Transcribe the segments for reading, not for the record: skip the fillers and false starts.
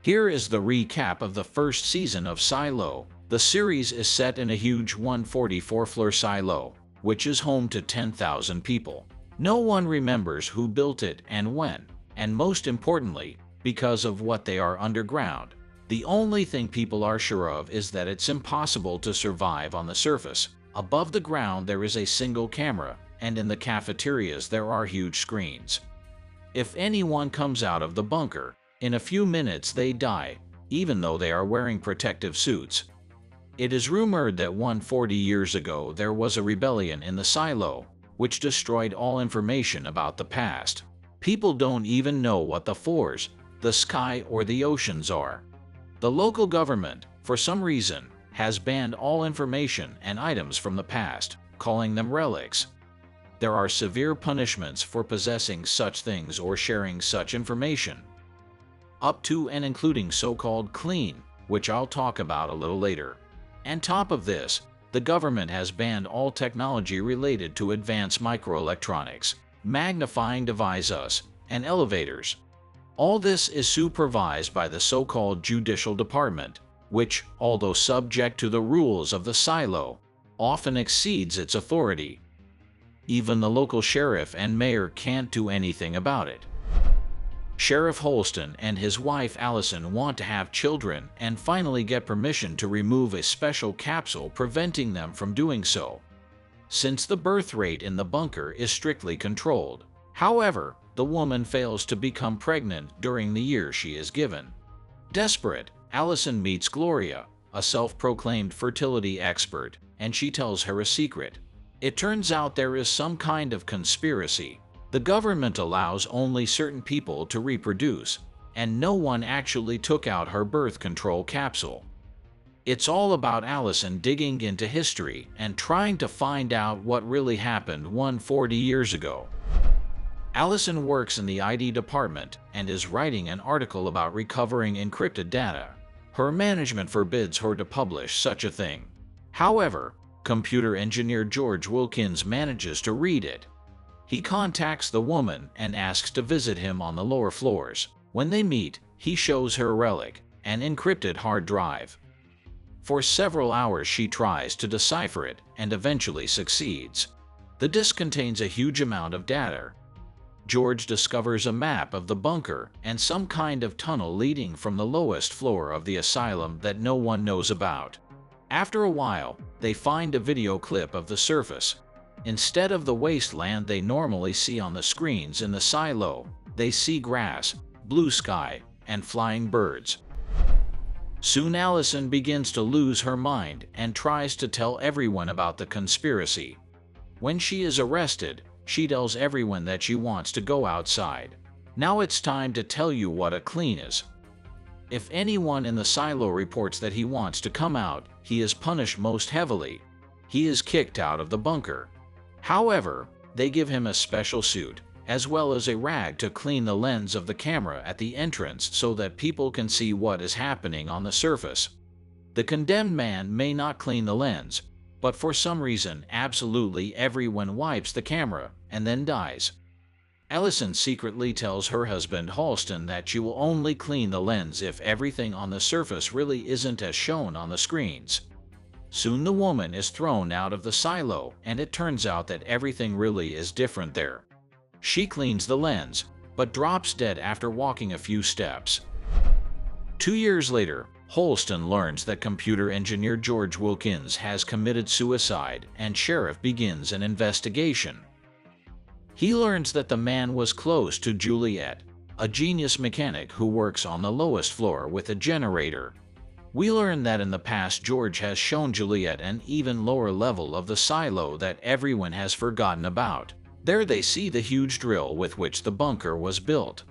Here is the recap of the first season of Silo. The series is set in a huge 144-floor silo, which is home to 10,000 people. No one remembers who built it and when, and most importantly, because of what they are underground. The only thing people are sure of is that it's impossible to survive on the surface. Above the ground there is a single camera, and in the cafeterias there are huge screens. If anyone comes out of the bunker, in a few minutes they die, even though they are wearing protective suits. It is rumored that 140 years ago there was a rebellion in the silo, which destroyed all information about the past. People don't even know what the floors, the sky, or the oceans are. The local government, for some reason, has banned all information and items from the past, calling them relics. There are severe punishments for possessing such things or sharing such information, up to and including so-called clean, which I'll talk about a little later. On top of this, the government has banned all technology related to advanced microelectronics, magnifying devices, and elevators. All this is supervised by the so-called judicial department, which, although subject to the rules of the silo, often exceeds its authority. Even the local sheriff and mayor can't do anything about it. Sheriff Holston and his wife Allison want to have children and finally get permission to remove a special capsule preventing them from doing so, since the birth rate in the bunker is strictly controlled. However, the woman fails to become pregnant during the year she is given. Desperate, Allison meets Gloria, a self-proclaimed fertility expert, and she tells her a secret. It turns out there is some kind of conspiracy. The government allows only certain people to reproduce, and no one actually took out her birth control capsule. It's all about Allison digging into history and trying to find out what really happened 140 years ago. Allison works in the ID department and is writing an article about recovering encrypted data. Her management forbids her to publish such a thing. However, computer engineer George Wilkins manages to read it. He contacts the woman and asks to visit him on the lower floors. When they meet, he shows her a relic, an encrypted hard drive. For several hours she tries to decipher it and eventually succeeds. The disk contains a huge amount of data. George discovers a map of the bunker and some kind of tunnel leading from the lowest floor of the asylum that no one knows about. After a while, they find a video clip of the surface. Instead of the wasteland they normally see on the screens in the silo, they see grass, blue sky, and flying birds. Soon Allison begins to lose her mind and tries to tell everyone about the conspiracy. When she is arrested, she tells everyone that she wants to go outside. Now it's time to tell you what a clean is. If anyone in the silo reports that he wants to come out, he is punished most heavily. He is kicked out of the bunker. However, they give him a special suit, as well as a rag to clean the lens of the camera at the entrance so that people can see what is happening on the surface. The condemned man may not clean the lens, but for some reason absolutely everyone wipes the camera and then dies. Allison secretly tells her husband Halston that she will only clean the lens if everything on the surface really isn't as shown on the screens. Soon the woman is thrown out of the silo and it turns out that everything really is different there. She cleans the lens, but drops dead after walking a few steps. 2 years later, Holston learns that computer engineer George Wilkins has committed suicide and sheriff begins an investigation. He learns that the man was close to Juliette, a genius mechanic who works on the lowest floor with a generator. We learn that in the past George has shown Juliette an even lower level of the silo that everyone has forgotten about. There they see the huge drill with which the bunker was built.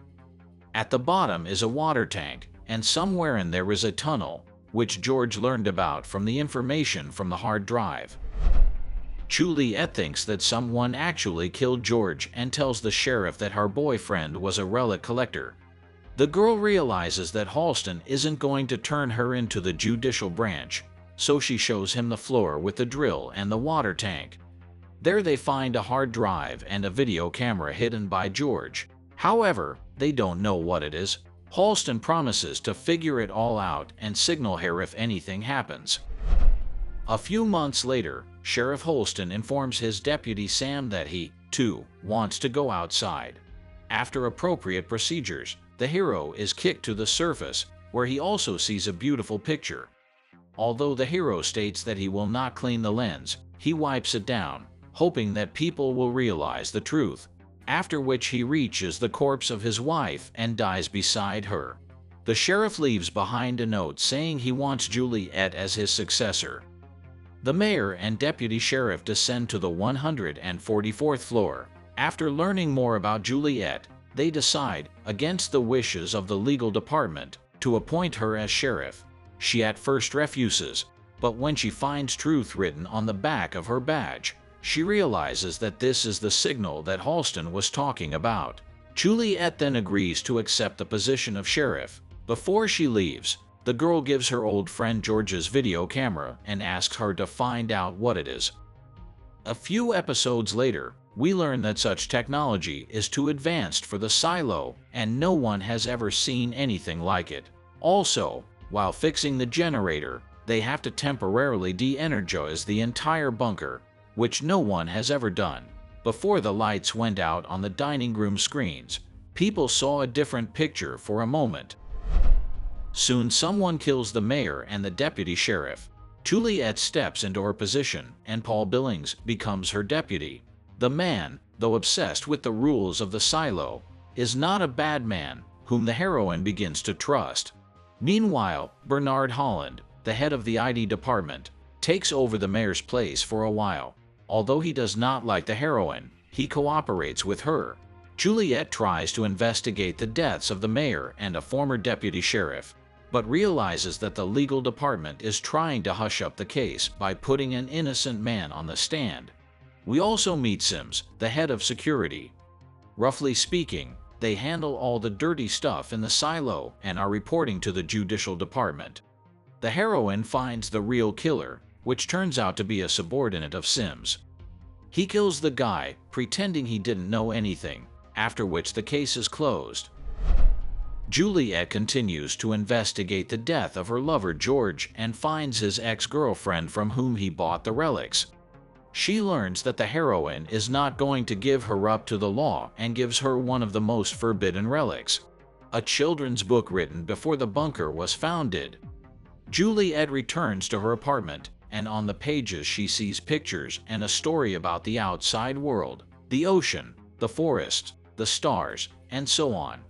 At the bottom is a water tank, and somewhere in there is a tunnel, which George learned about from the information from the hard drive. Juliette thinks that someone actually killed George and tells the sheriff that her boyfriend was a relic collector. The girl realizes that Halston isn't going to turn her into the judicial branch, so she shows him the floor with the drill and the water tank. There they find a hard drive and a video camera hidden by George. However, they don't know what it is. Halston promises to figure it all out and signal her if anything happens. A few months later, Sheriff Halston informs his deputy Sam that he, too, wants to go outside. After appropriate procedures, the hero is kicked to the surface, where he also sees a beautiful picture. Although the hero states that he will not clean the lens, he wipes it down, hoping that people will realize the truth, after which he reaches the corpse of his wife and dies beside her. The sheriff leaves behind a note saying he wants Juliette as his successor. The mayor and deputy sheriff descend to the 144th floor. After learning more about Juliette, they decide, against the wishes of the legal department, to appoint her as sheriff. She at first refuses, but when she finds truth written on the back of her badge, she realizes that this is the signal that Halston was talking about. Juliette then agrees to accept the position of sheriff. Before she leaves, the girl gives her old friend George's video camera and asks her to find out what it is. A few episodes later, we learn that such technology is too advanced for the silo, and no one has ever seen anything like it. Also, while fixing the generator, they have to temporarily de-energize the entire bunker, which no one has ever done. Before the lights went out on the dining room screens, people saw a different picture for a moment. Soon someone kills the mayor and the deputy sheriff. Juliette steps into her position, and Paul Billings becomes her deputy. The man, though obsessed with the rules of the silo, is not a bad man whom the heroine begins to trust. Meanwhile, Bernard Holland, the head of the ID department, takes over the mayor's place for a while. Although he does not like the heroine, he cooperates with her. Juliette tries to investigate the deaths of the mayor and a former deputy sheriff, but realizes that the legal department is trying to hush up the case by putting an innocent man on the stand. We also meet Sims, the head of security. Roughly speaking, they handle all the dirty stuff in the silo and are reporting to the judicial department. The heroine finds the real killer, which turns out to be a subordinate of Sims. He kills the guy, pretending he didn't know anything, after which the case is closed. Juliette continues to investigate the death of her lover George and finds his ex-girlfriend from whom he bought the relics. She learns that the heroine is not going to give her up to the law and gives her one of the most forbidden relics, a children's book written before the bunker was founded. Juliette returns to her apartment, and on the pages she sees pictures and a story about the outside world, the ocean, the forests, the stars, and so on.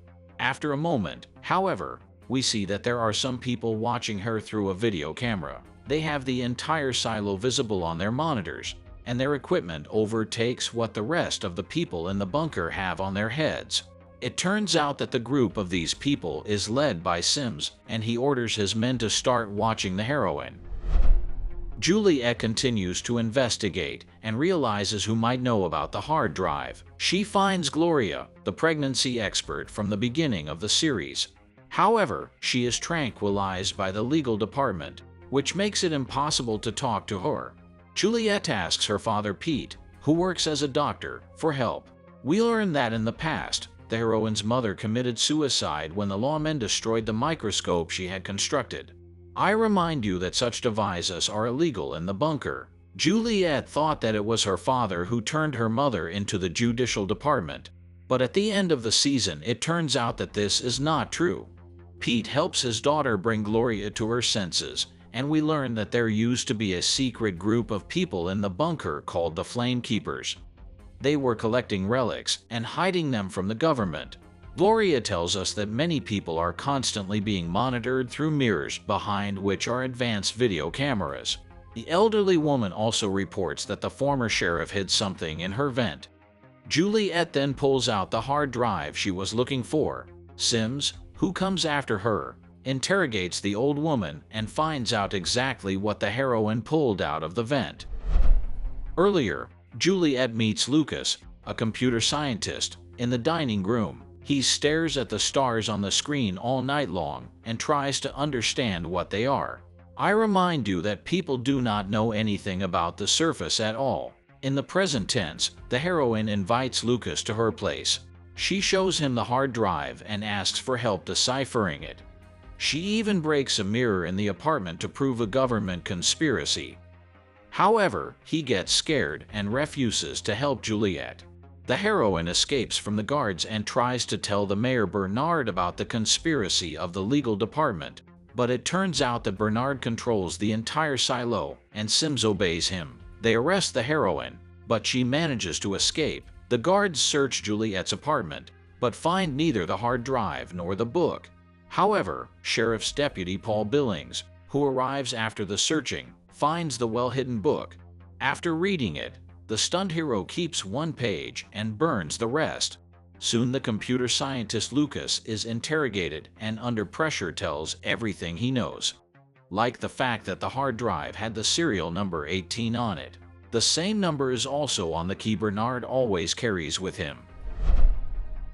After a moment, however, we see that there are some people watching her through a video camera. They have the entire silo visible on their monitors, and their equipment overtakes what the rest of the people in the bunker have on their heads. It turns out that the group of these people is led by Sims, and he orders his men to start watching the heroine. Juliette continues to investigate and realizes who might know about the hard drive. She finds Gloria, the pregnancy expert from the beginning of the series. However, she is tranquilized by the legal department, which makes it impossible to talk to her. Juliette asks her father Pete, who works as a doctor, for help. We learn that in the past, the heroine's mother committed suicide when the lawmen destroyed the microscope she had constructed. I remind you that such devices are illegal in the bunker. Juliette thought that it was her father who turned her mother into the judicial department, but at the end of the season it turns out that this is not true. Pete helps his daughter bring Gloria to her senses, and we learn that there used to be a secret group of people in the bunker called the Flame Keepers. They were collecting relics and hiding them from the government. Gloria tells us that many people are constantly being monitored through mirrors behind which are advanced video cameras. The elderly woman also reports that the former sheriff hid something in her vent. Juliette then pulls out the hard drive she was looking for. Sims, who comes after her, interrogates the old woman and finds out exactly what the heroine pulled out of the vent. Earlier, Juliette meets Lucas, a computer scientist, in the dining room. He stares at the stars on the screen all night long and tries to understand what they are. I remind you that people do not know anything about the surface at all. In the present tense, the heroine invites Lucas to her place. She shows him the hard drive and asks for help deciphering it. She even breaks a mirror in the apartment to prove a government conspiracy. However, he gets scared and refuses to help Juliette. The heroine escapes from the guards and tries to tell the mayor Bernard about the conspiracy of the legal department, but it turns out that Bernard controls the entire silo and Sims obeys him. They arrest the heroine, but she manages to escape. The guards search Juliette's apartment, but find neither the hard drive nor the book. However, Sheriff's Deputy Paul Billings, who arrives after the searching, finds the well-hidden book. After reading it, the stunned hero keeps one page and burns the rest. Soon the computer scientist Lucas is interrogated and under pressure tells everything he knows. Like the fact that the hard drive had the serial number 18 on it. The same number is also on the key Bernard always carries with him.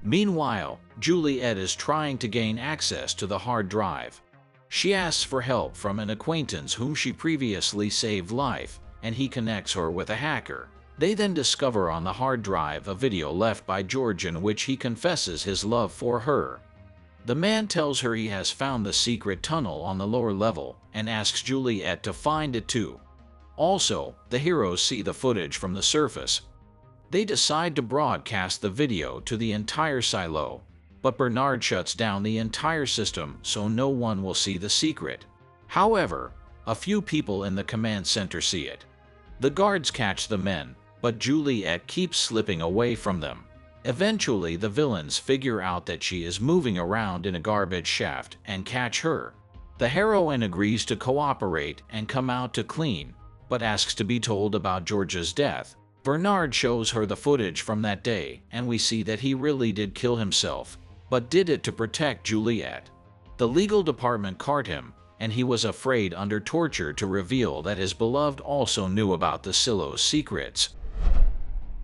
Meanwhile, Juliette is trying to gain access to the hard drive. She asks for help from an acquaintance whom she previously saved life, and he connects her with a hacker. They then discover on the hard drive a video left by George in which he confesses his love for her. The man tells her he has found the secret tunnel on the lower level and asks Juliette to find it too. Also, the heroes see the footage from the surface. They decide to broadcast the video to the entire silo, but Bernard shuts down the entire system so no one will see the secret. However, a few people in the command center see it. The guards catch the men, but Juliette keeps slipping away from them. Eventually, the villains figure out that she is moving around in a garbage shaft and catch her. The heroine agrees to cooperate and come out to clean, but asks to be told about George's death. Bernard shows her the footage from that day, and we see that he really did kill himself, but did it to protect Juliette. The legal department caught him, and he was afraid under torture to reveal that his beloved also knew about the silo's secrets.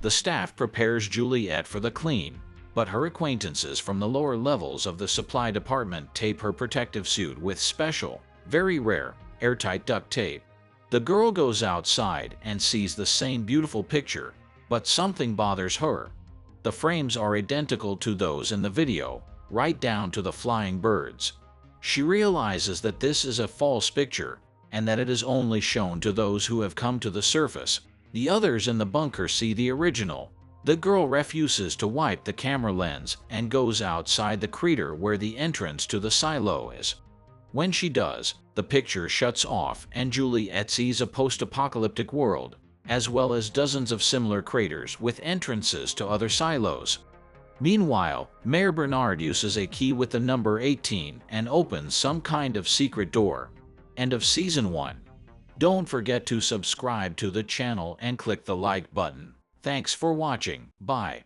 The staff prepares Juliette for the clean, but her acquaintances from the lower levels of the supply department tape her protective suit with special, very rare, airtight duct tape. The girl goes outside and sees the same beautiful picture, but something bothers her. The frames are identical to those in the video, right down to the flying birds. She realizes that this is a false picture, and that it is only shown to those who have come to the surface. The others in the bunker see the original. The girl refuses to wipe the camera lens and goes outside the crater where the entrance to the silo is. When she does, the picture shuts off and Juliette sees a post-apocalyptic world, as well as dozens of similar craters with entrances to other silos. Meanwhile, Mayor Bernard uses a key with the number 18 and opens some kind of secret door. End of Season 1. Don't forget to subscribe to the channel and click the like button. Thanks for watching. Bye.